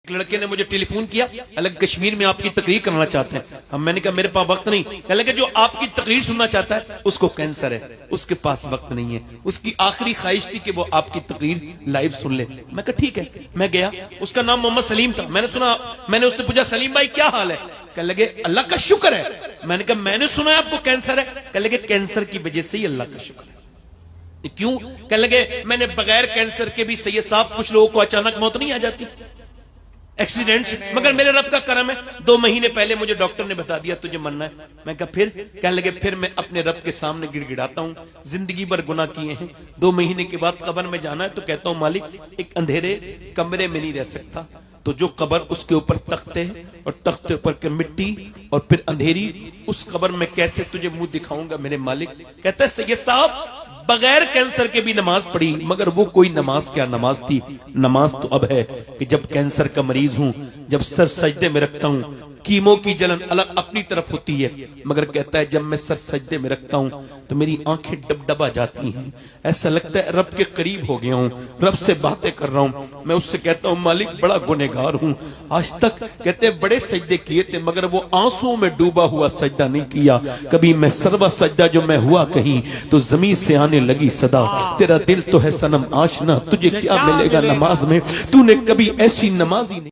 ایک لڑکے نے مجھے ٹیلی فون کیا، الگ کشمیر میں آپ کی تقریر کرنا چاہتے ہیں. اب میں نے کہا میرے پاس وقت نہیں. کہنے لگے جو آپ کی تقریر سننا چاہتا ہے اس کو کینسر ہے، اس کے پاس وقت نہیں ہے، اس کی آخری خواہش تھی کہ وہ آپ کی تقریر لائیو سن لے. میں کہا ٹھیک ہے. میں گیا، اس کا نام محمد سلیم تھا. میں نے اس سے پوچھا سلیم بھائی کیا حال ہے؟ کہنے لگے اللہ کا شکر ہے. میں نے کہا میں نے سنا ہے آپ کو کینسر ہے. کہنے لگے کینسر کی وجہ سے ہی اللہ کا شکر ہے. کیوں؟ کہنے لگے میں نے بغیر کینسر کے بھی سید صاحب کچھ لوگوں کو اچانک موت نہیں آ جاتی ایکسیڈنٹس، مگر میرے رب کا کرم ہے 2 مہینے پہلے مجھے ڈاکٹر نے بتا دیا تجھے مرنا ہے. میں کہا پھر؟ کہنے لگے پھر میں اپنے رب کے سامنے گڑ گڑاتا ہوں، زندگی بھر گناہ کیے ہیں، 2 مہینے کے بعد قبر میں جانا ہے تو کہتا ہوں مالک ایک اندھیرے کمرے میں نہیں رہ سکتا، تو جو قبر اس کے اوپر تختے اور تختے اوپر مٹی اور پھر اندھیری، اس قبر میں کیسے تجھے منہ دکھاؤں گا میرے مالک. کہتا ہے سید صاحب بغیر کینسر کے بھی نماز پڑھی، مگر وہ کوئی نماز کیا نماز تھی. نماز تو اب ہے کہ جب کینسر کا مریض ہوں، جب سر سجدے میں رکھتا ہوں، کیمو کی جلن الگ اپنی طرف ہوتی ہے، مگر کہتا ہے جب میں سر سجدے میں رکھتا ہوں تو میری آنکھیں ڈب ڈبا جاتی ہیں، ایسا لگتا ہے رب کے قریب ہو گیا ہوں، رب سے باتیں کر رہا ہوں. میں اس سے کہتا ہوں مالک بڑا گنہگار ہوں، آج تک کہتے ہیں بڑے سجدے کیے تھے مگر وہ آنسوں میں ڈوبا ہوا سجدہ نہیں کیا. کبھی میں سروا سجدہ جو میں ہوا کہیں تو زمین سے آنے لگی صدا، تیرا دل تو ہے صنم آشنا، تجھے کیا ملے گا نماز میں، تو نے کبھی ایسی نماز ہی نہیں